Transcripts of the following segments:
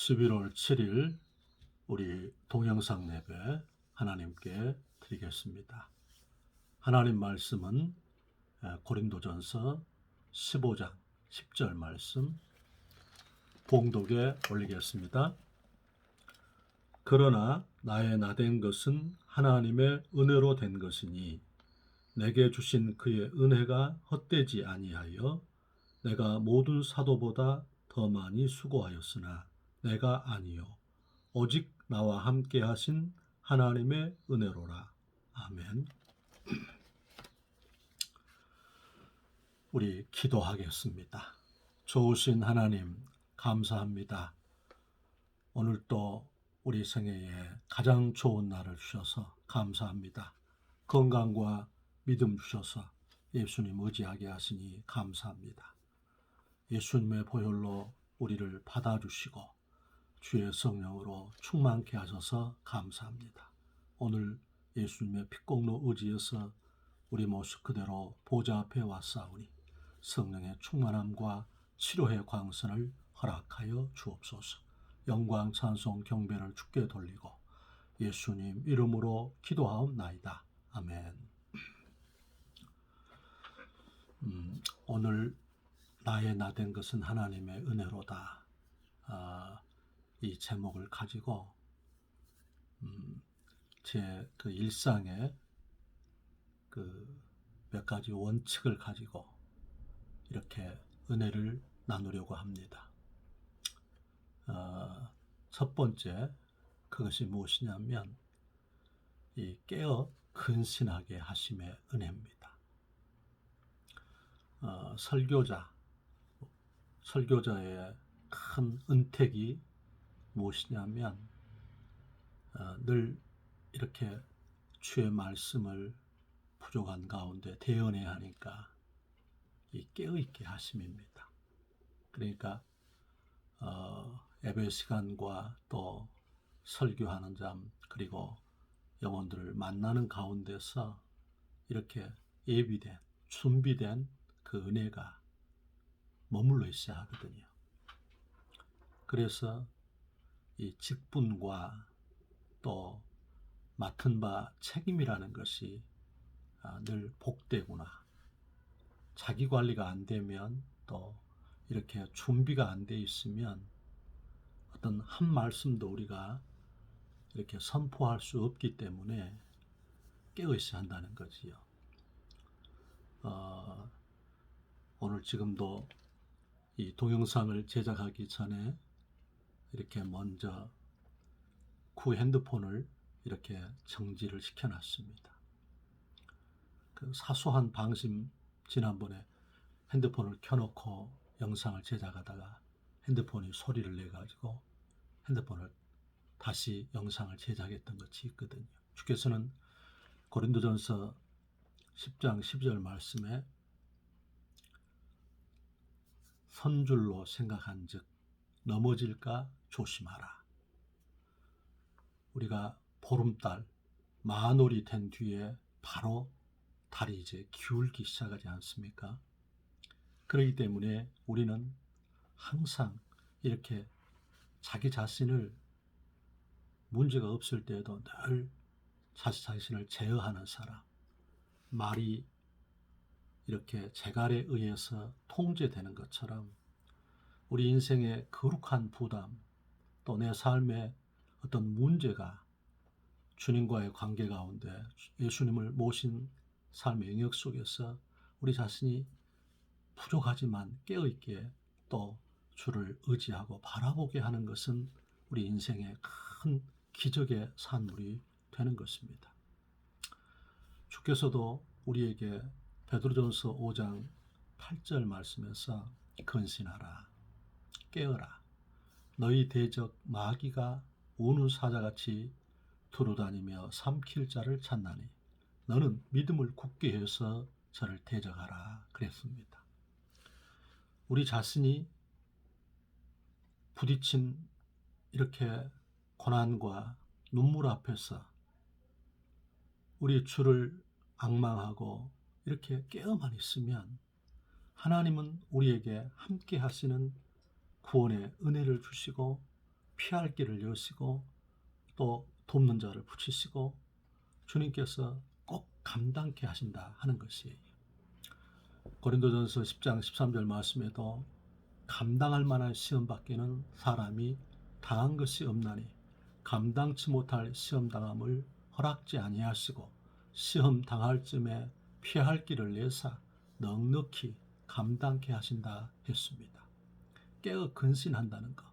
11월 7일 우리 동영상 예배 하나님께 드리겠습니다. 하나님 말씀은 고린도전서 15장 10절 말씀 봉독에 올리겠습니다. 그러나 나의 나된 것은 하나님의 은혜로 된 것이니 내게 주신 그의 은혜가 헛되지 아니하여 내가 모든 사도보다 더 많이 수고하였으나 내가 아니요 오직 나와 함께 하신 하나님의 은혜로라. 아멘. 우리 기도하겠습니다. 좋으신 하나님 감사합니다. 오늘 또 우리 생애에 가장 좋은 날을 주셔서 감사합니다. 건강과 믿음 주셔서 예수님 의지하게 하시니 감사합니다. 예수님의 보혈로 우리를 받아주시고 주의 성령으로 충만케 하셔서 감사합니다. 오늘 예수님의 핏공로 의지해서 우리 모습 그대로 보좌 앞에 왔사오니 성령의 충만함과 치료의 광선을 허락하여 주옵소서. 영광 찬송 경배를 주께 돌리고 예수님 이름으로 기도하옵나이다. 아멘. 오늘 나의 나된 것은 하나님의 은혜로다. 이 제목을 가지고 제 그 일상의 그 몇 가지 원칙을 가지고 이렇게 은혜를 나누려고 합니다. 첫 번째 그것이 무엇이냐면 이 깨어 근신하게 하심의 은혜입니다. 설교자의 큰 은택이 무엇이냐면 늘 이렇게 주의 말씀을 부족한 가운데 대언해야 하니까 이 깨어있게 하심입니다. 그러니까 예배 시간과 또 설교하는 잠 그리고 영혼들을 만나는 가운데서 이렇게 예비된 준비된 그 은혜가 머물러 있어야 하거든요. 그래서 이 직분과 또 맡은 바 책임이라는 것이 늘 복되구나. 자기 관리가 안 되면 또 이렇게 준비가 안 돼 있으면 어떤 한 말씀도 우리가 이렇게 선포할 수 없기 때문에 깨어 있어야 한다는 거지요. 오늘 지금도 이 동영상을 제작하기 전에 이렇게 먼저 핸드폰을 이렇게 정지를 시켜놨습니다. 그 사소한 방심, 지난번에 핸드폰을 켜놓고 영상을 제작하다가 핸드폰이 소리를 내가지고 핸드폰을 다시 영상을 제작했던 것이 있거든요. 주께서는 고린도전서 10장 12절 말씀에 선줄로 생각한 즉 넘어질까 조심하라. 우리가 보름달 만월이 된 뒤에 바로 달이 이제 기울기 시작하지 않습니까? 그렇기 때문에 우리는 항상 이렇게 자기 자신을 문제가 없을 때에도 늘 자기 자신을 제어하는 사람, 말이 이렇게 재갈에 의해서 통제되는 것처럼 우리 인생의 거룩한 부담, 또 내 삶의 어떤 문제가 주님과의 관계 가운데 예수님을 모신 삶의 영역 속에서 우리 자신이 부족하지만 깨어있게 또 주를 의지하고 바라보게 하는 것은 우리 인생의 큰 기적의 산물이 되는 것입니다. 주께서도 우리에게 베드로전서 5장 8절 말씀에서 근신하라, 깨어라. 너희 대적 마귀가 우는 사자같이 두루다니며 삼킬 자를 찾나니 너는 믿음을 굳게 해서 저를 대적하라 그랬습니다. 우리 자신이 부딪힌 이렇게 고난과 눈물 앞에서 우리 주를 앙망하고 이렇게 깨어만 있으면 하나님은 우리에게 함께 하시는 구원의 은혜를 주시고 피할 길을 여시고 또 돕는 자를 붙이시고 주님께서 꼭 감당케 하신다 하는 것이에요. 고린도전서 10장 13절 말씀에도 감당할 만한 시험 받기는 사람이 당한 것이 없나니 감당치 못할 시험 당함을 허락지 아니하시고 시험 당할 쯤에 피할 길을 내사 넉넉히 감당케 하신다 했습니다. 깨어 근신한다는 거,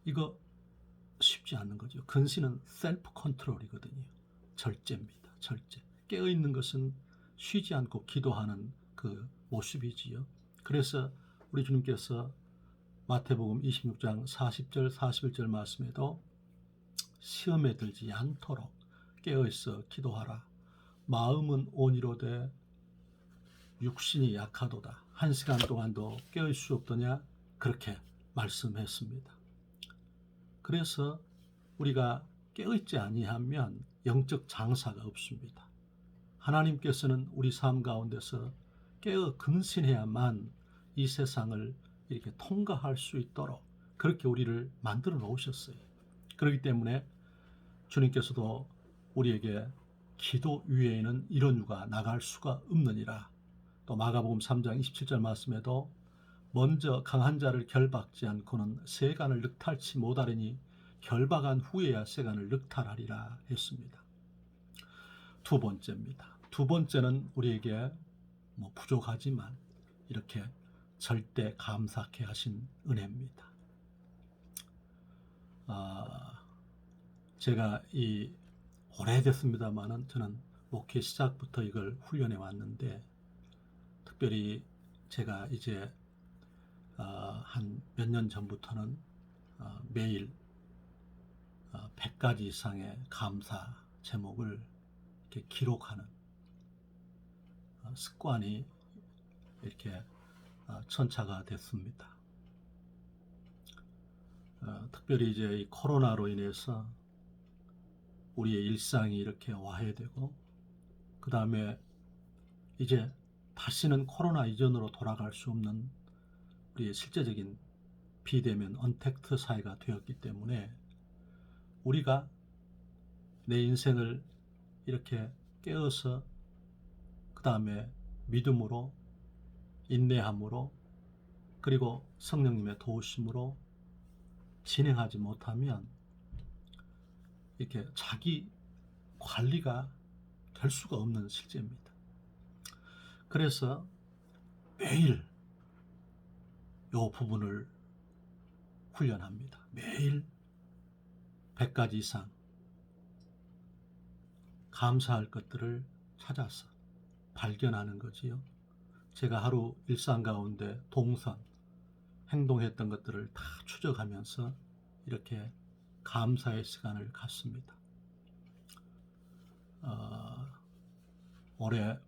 이거 쉽지 않은 거죠. 근신은 셀프 컨트롤이거든요. 절제입니다. 절제. 깨어 있는 것은 쉬지 않고 기도하는 그 모습이지요. 그래서 우리 주님께서 마태복음 26장 40절 41절 말씀에도 시험에 들지 않도록 깨어있어 기도하라. 마음은 온이로되 육신이 약하도다. 1시간 동안도 깨어있을 수 없더냐? 그렇게 말씀했습니다. 그래서 우리가 깨어있지 아니하면 영적 장사가 없습니다. 하나님께서는 우리 삶 가운데서 깨어 근신해야만 이 세상을 이렇게 통과할 수 있도록 그렇게 우리를 만들어 놓으셨어요. 그렇기 때문에 주님께서도 우리에게 기도 위에는 이런 유가 나갈 수가 없느니라. 또 마가복음 3장 27절 말씀에도 먼저 강한 자를 결박지 않고는 세간을 늑탈치 못하리니 결박한 후에야 세간을 늑탈하리라 했습니다. 두 번째입니다. 두 번째는 우리에게 부족하지만 이렇게 절대 감사케 하신 은혜입니다. 제가 오래됐습니다만은 저는 목회 시작부터 이걸 훈련해 왔는데, 특별히 제가 이제 한 몇 년 전부터는 매일 100가지 이상의 감사 제목을 이렇게 기록하는 습관이 이렇게 천차가 됐습니다. 특별히 이제 이 코로나로 인해서 우리의 일상이 이렇게 와해되고, 그 다음에 이제 다시는 코로나 이전으로 돌아갈 수 없는 우리의 실제적인 비대면 언택트 사회가 되었기 때문에 우리가 내 인생을 이렇게 깨어서 그 다음에 믿음으로, 인내함으로, 그리고 성령님의 도우심으로 진행하지 못하면 이렇게 자기 관리가 될 수가 없는 실제입니다. 그래서 매일 이 부분을 훈련합니다. 매일 100가지 이상 감사할 것들을 찾아서 발견하는 거지요. 제가 하루 일상 가운데 동선, 행동했던 것들을 다 추적하면서 이렇게 감사의 시간을 갖습니다. 올해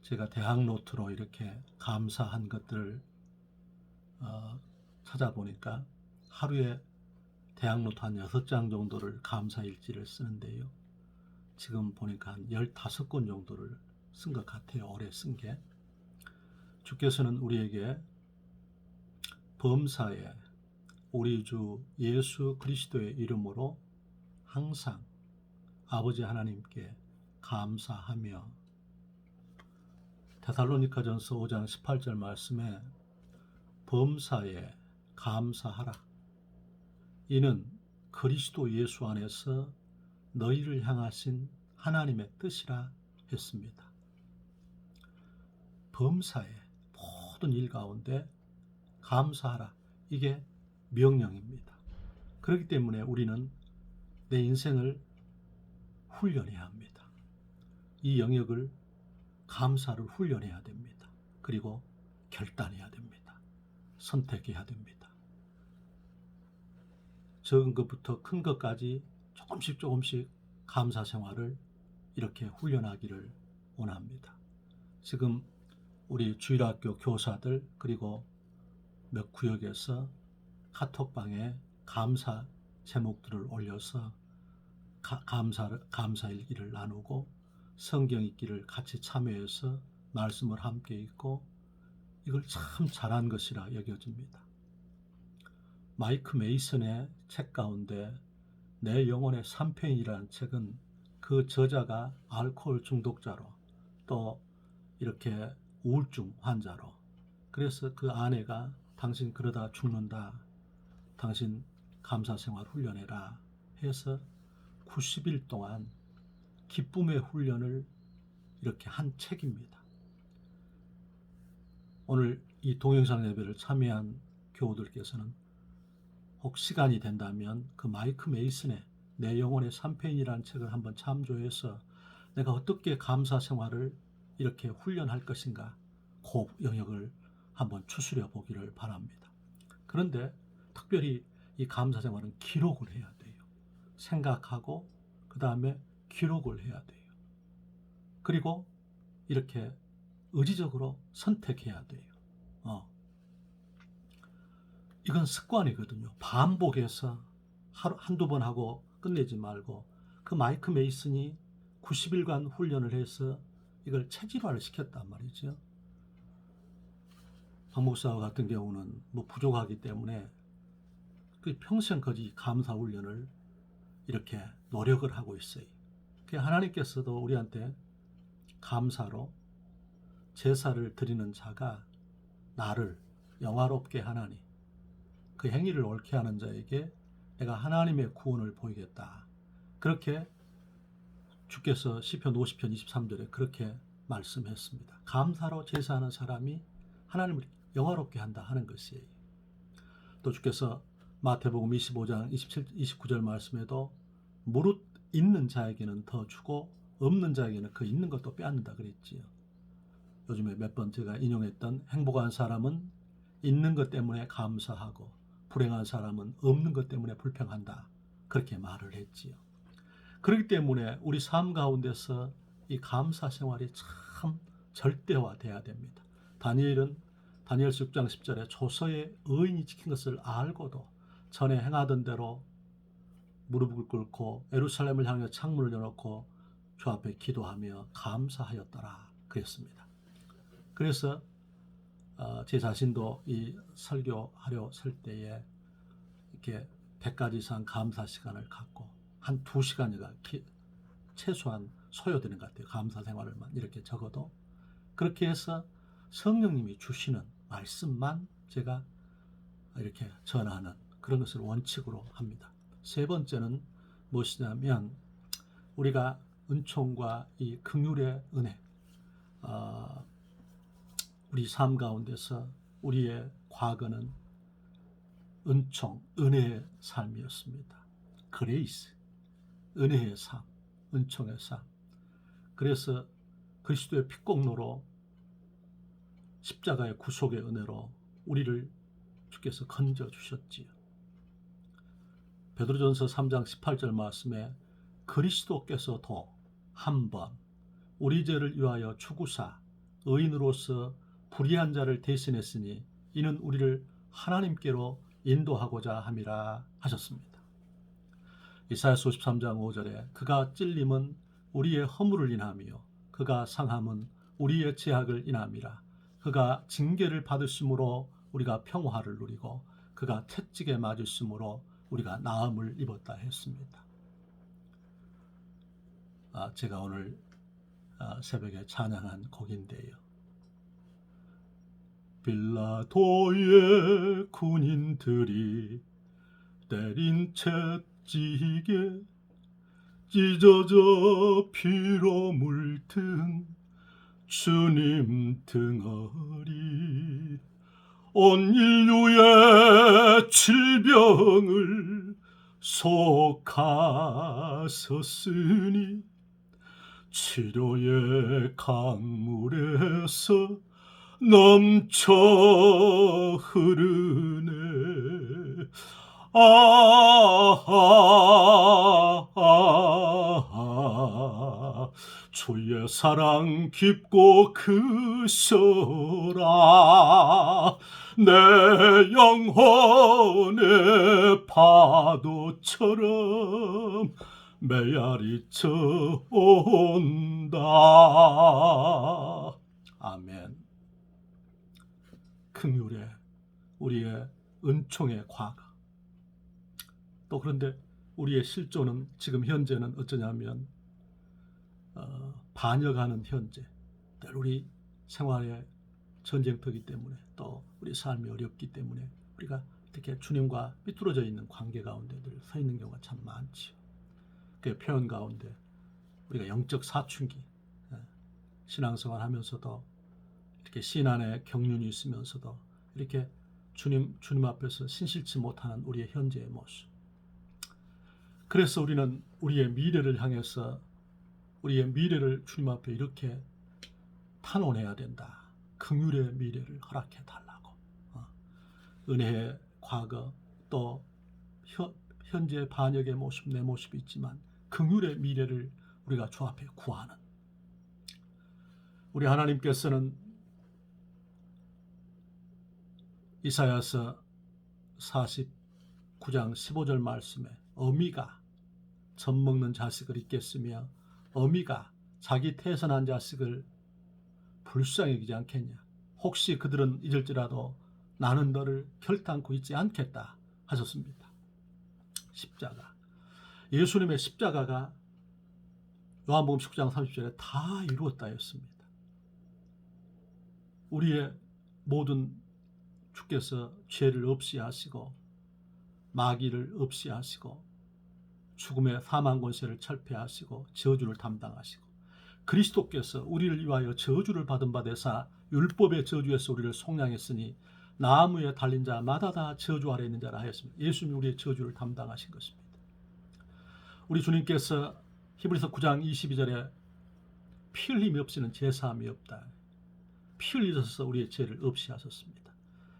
제가 대학 노트로 이렇게 감사한 것들을 찾아보니까 하루에 대학 노트 한 6장 정도를 감사 일지를 쓰는데요. 지금 보니까 한 15권 정도를 쓴 것 같아요. 올해 쓴 게. 주께서는 우리에게 범사에 우리 주 예수 그리스도의 이름으로 항상 아버지 하나님께 감사하며, 데살로니가전서 5장 18절 말씀에 범사에 감사하라. 이는 그리스도 예수 안에서 너희를 향하신 하나님의 뜻이라 했습니다. 범사에 모든 일 가운데 감사하라. 이게 명령입니다. 그렇기 때문에 우리는 내 인생을 훈련해야 합니다. 이 영역을 감사를 훈련해야 됩니다. 그리고 결단해야 됩니다. 선택해야 됩니다. 적은 것부터 큰 것까지 조금씩 감사 생활을 이렇게 훈련하기를 원합니다. 지금 우리 주일학교 교사들 그리고 몇 구역에서 카톡방에 감사 제목들을 올려서 감사 일기를 나누고 성경 읽기를 같이 참여해서 말씀을 함께 읽고, 이걸 참 잘한 것이라 여겨집니다. 마이크 메이슨의 책 가운데 내 영혼의 3편이라는 책은 그 저자가 알코올 중독자로 또 이렇게 우울증 환자로, 그래서 그 아내가 당신 그러다 죽는다, 당신 감사생활 훈련해라 해서 90일 동안 기쁨의 훈련을 이렇게 한 책입니다. 오늘 이 동영상 예배를 참여한 교우들께서는 혹 시간이 된다면 그 마이크 메이슨의 내 영혼의 3편이라는 책을 한번 참조해서 내가 어떻게 감사 생활을 이렇게 훈련할 것인가, 그 영역을 한번 추스려 보기를 바랍니다. 그런데 특별히 이 감사 생활은 기록을 해야 돼요. 생각하고 그 다음에 기록을 해야 돼요. 그리고 이렇게 의지적으로 선택해야 돼요. 이건 습관이거든요. 반복해서 한두 번 하고 끝내지 말고, 그 마이크 메이슨이 90일간 훈련을 해서 이걸 체질화를 시켰단 말이죠. 박 목사와 같은 경우는 뭐 부족하기 때문에 그 평생까지 감사 훈련을 이렇게 노력을 하고 있어요. 하나님께서도 우리한테 감사로 제사를 드리는 자가 나를 영화롭게 하나니 그 행위를 옳게 하는 자에게 내가 하나님의 구원을 보이겠다. 그렇게 주께서 시편 50편 23절에 그렇게 말씀했습니다. 감사로 제사하는 사람이 하나님을 영화롭게 한다 하는 것이에요. 또 주께서 마태복음 25장 27, 29절 말씀에도 무릇 있는 자에게는 더 주고 없는 자에게는 그 있는 것도 빼앗는다 그랬지요. 요즘에 몇 번 제가 인용했던 행복한 사람은 있는 것 때문에 감사하고 불행한 사람은 없는 것 때문에 불평한다, 그렇게 말을 했지요. 그렇기 때문에 우리 삶 가운데서 이 감사 생활이 참 절대화돼야 됩니다. 다니엘서 6장 10절에 조서의 의인이 지킨 것을 알고도 전에 행하던 대로 무릎을 꿇고 예루살렘을 향해 창문을 열어놓고 주 앞에 기도하며 감사하였더라 그랬습니다. 그래서 제 자신도 이 설교하려 설 때에 이렇게 100가지 이상 감사 시간을 갖고 한 2시간이가 최소한 소요되는 것 같아요. 감사 생활을만 이렇게 적어도. 그렇게 해서 성령님이 주시는 말씀만 제가 이렇게 전하는 그런 것을 원칙으로 합니다. 세 번째는 무엇이냐면 우리가 은총과 이 긍휼의 은혜, 우리 삶 가운데서 우리의 과거는 은총, 은혜의 삶이었습니다. 그레이스, 은혜의 삶, 은총의 삶. 그래서 그리스도의 피공로로 십자가의 구속의 은혜로 우리를 주께서 건져주셨지요. 베드로전서 3장 18절 말씀에 그리스도께서도 한 번 우리 죄를 위하여 죽으사 의인으로서 불의한 자를 대신했으니 이는 우리를 하나님께로 인도하고자 함이라 하셨습니다. 이사야서 53장 5절에 그가 찔림은 우리의 허물을 인하며 그가 상함은 우리의 죄악을 인함이라. 그가 징계를 받으심으로 우리가 평화를 누리고 그가 채찍에 맞으심으로 우리가 나음을 입었다 했습니다. 제가 오늘 새벽에 찬양한 곡인데요. 빌라도의 군인들이 때린 채찍에 찢어져 피로 물든 주님 등허리 온 인류의 질병을 속하셨으니 치료의 강물에서 넘쳐 흐르네. 주의 사랑 깊고 크셔라. 내 영혼의 파도처럼 메아리쳐 온다. 아멘. 긍휼의 우리의 은총의 과거, 또 그런데 우리의 실존은 지금 현재는 어쩌냐면 반역하는 현재, 우리 생활의 전쟁터이기 때문에 또 우리 삶이 어렵기 때문에 우리가 이렇게 주님과 삐뚤어져 있는 관계 가운데 늘 서 있는 경우가 참 많지요. 그 표현 가운데 우리가 영적 사춘기, 신앙생활 하면서도 이렇게 신안의 경륜이 있으면서도 이렇게 주님 앞에서 신실치 못하는 우리의 현재의 모습. 그래서 우리는 우리의 미래를 향해서 우리의 미래를 주님 앞에 이렇게 탄원해야 된다. 긍휼의 미래를 허락해 달라고. 은혜의 과거 또 현재 반역의 모습, 내 모습이 있지만 긍휼의 미래를 우리가 주 앞에 구하는, 우리 하나님께서는 이사야서 49장 15절 말씀에 어미가 젖먹는 자식을 잊겠으며 어미가 자기 태선한 자식을 불쌍히 여기지 않겠냐. 혹시 그들은 잊을지라도 나는 너를 결단코 잊지 않겠다 하셨습니다. 십자가, 예수님의 십자가가 요한복음 19장 30절에 다 이루었다 했습니다. 우리의 모든 주께서 죄를 없이 하시고 마귀를 없이 하시고 죽음의 사망 권세를 철폐하시고 저주를 담당하시고 그리스도께서 우리를 위하여 저주를 받은 바 되사 율법의 저주에서 우리를 속량했으니 나무에 달린 자마다 다 저주 아래 있는 자라 하였습니다. 예수님이 우리의 저주를 담당하신 것입니다. 우리 주님께서 히브리서 9장 22절에 피 흘림이 없이는 제사함이 없다. 피 흘리셔서 우리의 죄를 없이 하셨습니다.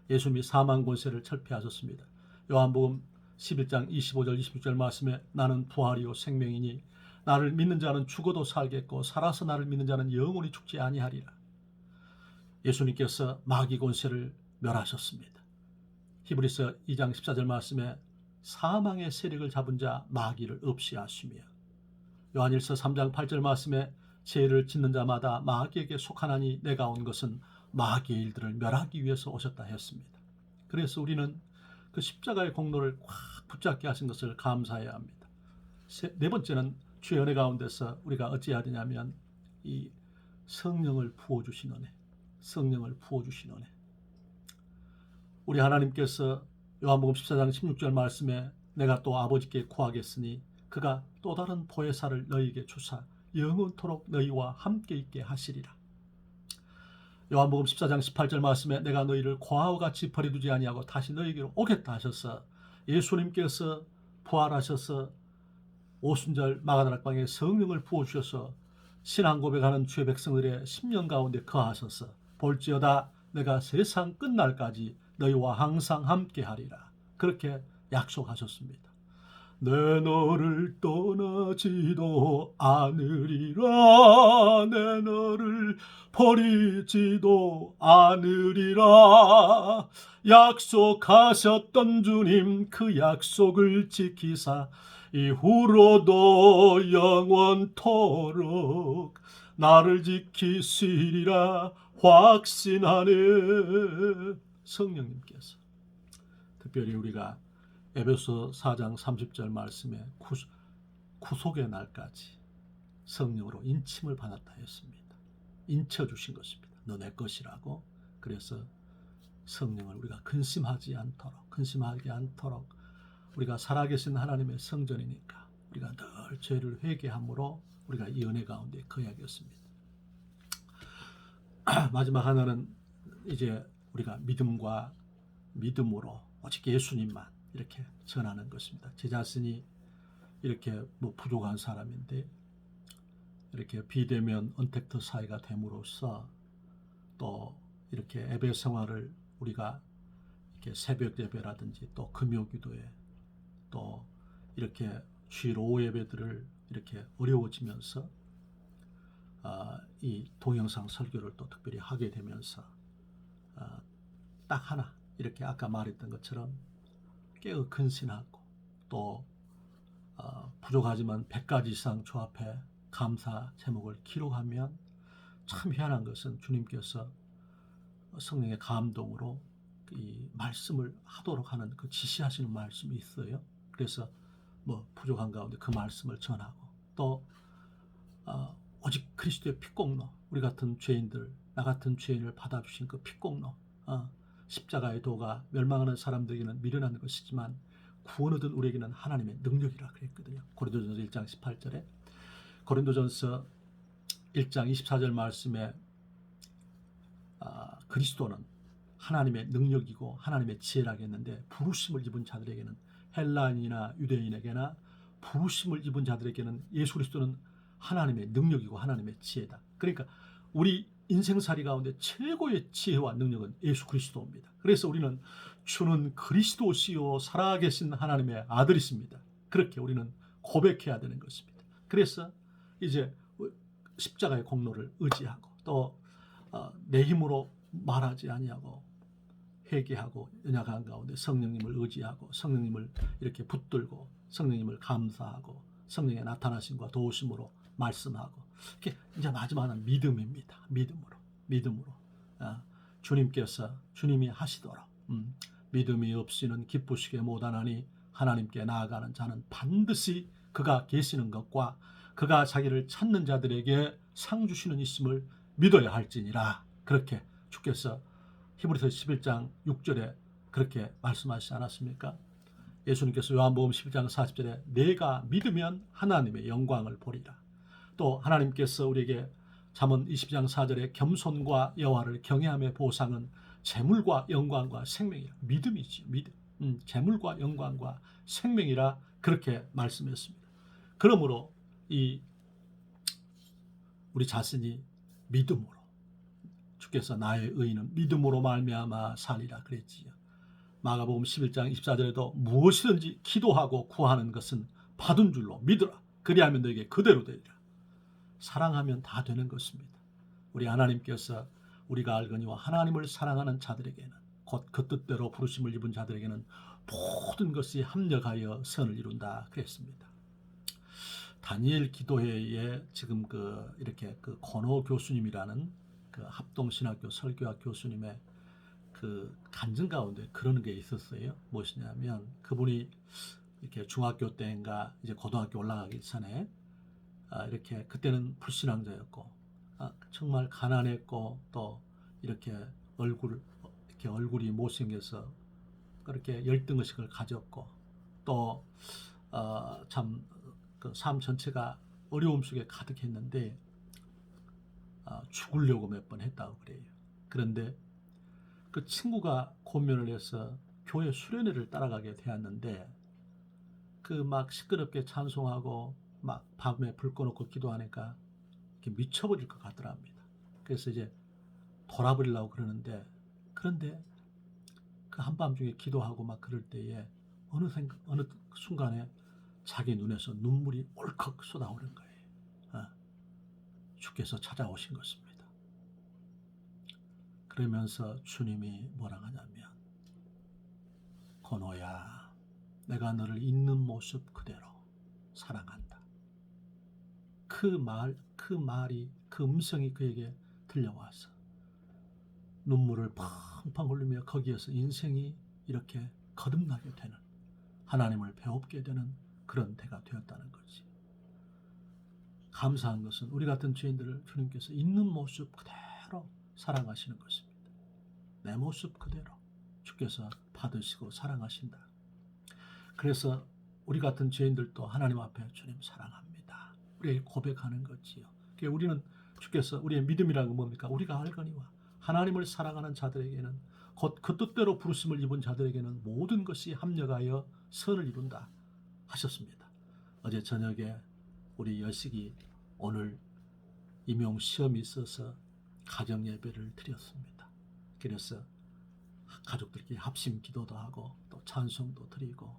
예수님이 사망 권세를 철폐하셨습니다. 요한복음 11장 25절 26절 말씀에 나는 부활이요 생명이니 나를 믿는 자는 죽어도 살겠고 살아서 나를 믿는 자는 영원히 죽지 아니하리라. 예수님께서 마귀 권세를 멸하셨습니다. 히브리서 2장 14절 말씀에 사망의 세력을 잡은 자 마귀를 없이 하시며 요한일서 3장 8절 말씀에 죄를 짓는 자마다 마귀에게 속하나니 내가 온 것은 마귀의 일들을 멸하기 위해서 오셨다 했습니다. 그래서 우리는 그 십자가의 공로를 확 붙잡게 하신 것을 감사해야 합니다. 네 번째는 주의 은혜 가운데서 우리가 어찌해야 되냐면 이 성령을 부어주신 은혜, 성령을 부어주신 은혜. 우리 하나님께서 요한복음 14장 16절 말씀에 내가 또 아버지께 구하겠으니 그가 또 다른 보혜사를 너희에게 주사 영원토록 너희와 함께 있게 하시리라. 요한복음 14장 18절 말씀에 내가 너희를 고아와 같이 버려두지 아니하고 다시 너희에게로 오겠다 하셔서 예수님께서 부활하셔서 오순절 마가다락방에 성령을 부어주셔서 신앙 고백하는 주의 백성들의 심령 가운데 거하셔서 볼지어다 내가 세상 끝날까지 너희와 항상 함께하리라. 그렇게 약속하셨습니다. 내 너를 떠나지도 않으리라. 내 너를 버리지도 않으리라. 약속하셨던 주님 그 약속을 지키사 이후로도 영원토록 나를 지키시리라 확신하네. 성령님께서 특별히 우리가 에베소 4장 30절 말씀에 구속의 날까지 성령으로 인침을 받았다 했습니다. 인쳐주신 것입니다. 너 내 것이라고. 그래서 성령을 우리가 근심하지 않도록 우리가 살아계신 하나님의 성전이니까 우리가 늘 죄를 회개함으로 우리가 이 은혜 가운데 거하겠습니다. 마지막 하나는 이제 우리가 믿음으로 오직 예수님만 이렇게 전하는 것입니다. 제 자신이 이렇게 부족한 사람인데 이렇게 비대면 언택트 사회가 됨으로써 또 이렇게 예배 생활을 우리가 이렇게 새벽 예배라든지 또 금요기도에 또 이렇게 주일 오후 예배들을 이렇게 어려워지면서 이 동영상 설교를 또 특별히 하게 되면서 딱 하나 이렇게 아까 말했던 것처럼 깨어 근신하고 또 부족하지만 100가지 이상 주 앞에 감사 제목을 기록하면 참 희한한 것은 주님께서 성령의 감동으로 이 말씀을 하도록 하는 그 지시하시는 말씀이 있어요. 그래서 뭐 부족한 가운데 그 말씀을 전하고 또 오직 그리스도의 피공로, 우리 같은 죄인들, 나 같은 죄인을 받아주신 그 피공로, 십자가의 도가 멸망하는 사람들에게는 미련한 것이지만 구원 얻은 우리에게는 하나님의 능력이라 그랬거든요. 고린도전서 1장 18절에, 고린도전서 1장 24절 말씀에 그리스도는 하나님의 능력이고 하나님의 지혜라고 했는데, 부르심을 입은 자들에게는, 헬라인이나 유대인에게나 부르심을 입은 자들에게는 예수 그리스도는 하나님의 능력이고 하나님의 지혜다. 그러니까 우리 인생살이 가운데 최고의 지혜와 능력은 예수 그리스도입니다. 그래서 우리는 주는 그리스도시요 살아계신 하나님의 아들이십니다. 그렇게 우리는 고백해야 되는 것입니다. 그래서 이제 십자가의 공로를 의지하고 또 내 힘으로 말하지 아니하고 회개하고 연약한 가운데 성령님을 의지하고 성령님을 이렇게 붙들고 성령님을 감사하고 성령의 나타나심과 도우심으로 말씀하고, 이게 이제 마지막은 믿음입니다. 믿음으로 주님께서 주님이 하시도록 믿음이 없이는 기쁘시게 못하나니 하나님께 나아가는 자는 반드시 그가 계시는 것과 그가 자기를 찾는 자들에게 상 주시는 있음을 믿어야 할지니라. 그렇게 주께서 히브리서 11장 6절에 그렇게 말씀하시지 않았습니까? 예수님께서 요한복음 11장 40절에 내가 믿으면 하나님의 영광을 보리라. 또 하나님께서 우리에게 잠언 20장 4절에 겸손과 여호와를 경외함의 보상은 재물과 영광과 생명이라. 믿음이지, 믿음. 재물과 영광과 생명이라 그렇게 말씀했습니다. 그러므로 우리 자신이 믿음으로, 주께서 나의 의인은 믿음으로 말미암아 살리라 그랬지요. 마가복음 11장 24절에도 무엇이든지 기도하고 구하는 것은 받은 줄로 믿으라. 그리하면 너에게 그대로 되리라. 사랑하면 다 되는 것입니다. 우리 하나님께서 우리가 알거니와 하나님을 사랑하는 자들에게는, 곧 그 뜻대로 부르심을 입은 자들에게는 모든 것이 합력하여 선을 이룬다 그랬습니다. 다니엘 기도회에 지금 이렇게 권호 교수님이라는 합동신학교 설교학 교수님의 간증 가운데 그런 게 있었어요. 무엇이냐면 그분이 이렇게 중학교 때인가 이제 고등학교 올라가기 전에 이렇게 그때는 불신앙자였고 정말 가난했고 또 이렇게 얼굴이 못생겨서 그렇게 열등의식을 가졌고 또 참 그 삶 전체가 어려움 속에 가득했는데 죽으려고 몇 번 했다고 그래요. 그런데 그 친구가 고면을 해서 교회 수련회를 따라가게 되었는데 막 시끄럽게 찬송하고 막 밤에 불 꺼놓고 기도하니까 이렇게 미쳐버릴 것 같더랍니다. 그래서 이제 돌아버리려고 그러는데, 그런데 그 한밤중에 기도하고 막 그럴 때에 어느 순간에 자기 눈에서 눈물이 울컥 쏟아오는 거예요. 주께서 찾아오신 것입니다. 그러면서 주님이 뭐라 하냐면, 권호야, 내가 너를 있는 모습 그대로 사랑한다. 그 말이, 그 음성이 그에게 들려와서 눈물을 팡팡 흘리며 거기에서 인생이 이렇게 거듭나게 되는, 하나님을 배웁게 되는 그런 때가 되었다는 거지. 감사한 것은 우리 같은 죄인들을 주님께서 있는 모습 그대로 사랑하시는 것입니다. 내 모습 그대로 주께서 받으시고 사랑하신다. 그래서 우리 같은 죄인들도 하나님 앞에 주님 사랑합니다. 우리에게 고백하는 거지요. 우리는 주께서 우리의 믿음이라는 건 뭡니까? 우리가 알거니와 하나님을 사랑하는 자들에게는, 곧 그 뜻대로 부르심을 입은 자들에게는 모든 것이 합력하여 선을 이룬다 하셨습니다. 어제 저녁에 우리 여식이 오늘 임용 시험이 있어서 가정 예배를 드렸습니다. 그래서 가족들끼리 합심 기도도 하고 또 찬송도 드리고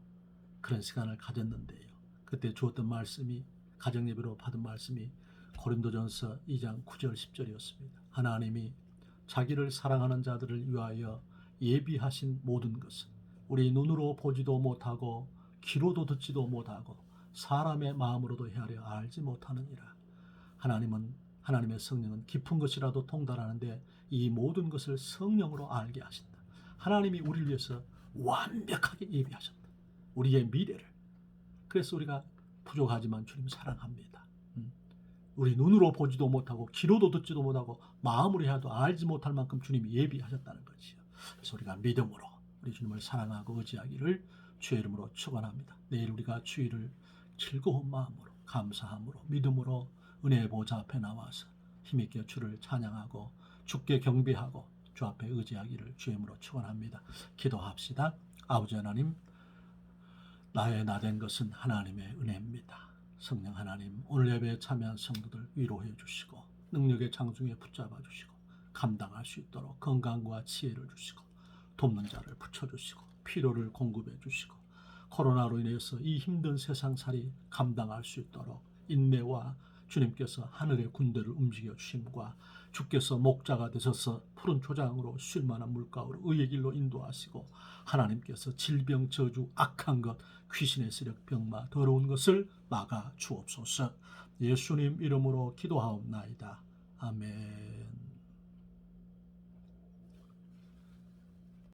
그런 시간을 가졌는데요. 그때 주었던 말씀이, 가정 예배로 받은 말씀이 고린도전서 2장 9절 10절이었습니다. 하나님이 자기를 사랑하는 자들을 위하여 예비하신 모든 것은 우리 눈으로 보지도 못하고 귀로도 듣지도 못하고 사람의 마음으로도 헤아려 알지 못하느니라. 하나님의 성령은 깊은 것이라도 통달하는데 이 모든 것을 성령으로 알게 하신다. 하나님이 우리를 위해서 완벽하게 예비하셨다. 우리의 미래를, 그래서 우리가 부족하지만 주님 사랑합니다. 우리 눈으로 보지도 못하고 귀로도 듣지도 못하고 마음으로 해도 알지 못할 만큼 주님이 예비하셨다는 거지요. 그래서 우리가 믿음으로 우리 주님을 사랑하고 의지하기를 주의 이름으로 축원합니다. 내일 우리가 주일을 즐거운 마음으로 감사함으로 믿음으로 은혜의 보좌 앞에 나와서 힘있게 주를 찬양하고 주께 경배하고 주 앞에 의지하기를 주의 이름으로 축원합니다. 기도합시다. 아버지 하나님, 나의 나된 것은 하나님의 은혜입니다. 성령 하나님, 오늘 예배에 참여한 성도들 위로해 주시고 능력의 장중에 붙잡아 주시고 감당할 수 있도록 건강과 지혜를 주시고 돕는 자를 붙여주시고 필요를 공급해 주시고 코로나로 인해서 이 힘든 세상살이 감당할 수 있도록 인내와 주님께서 하늘의 군대를 움직여 주심과 주께서 목자가 되셔서 푸른 초장으로 쉴만한 물가로 의의 길로 인도하시고 하나님께서 질병 저주 악한 것 귀신의 세력 병마 더러운 것을 막아 주옵소서. 예수님 이름으로 기도하옵나이다. 아멘.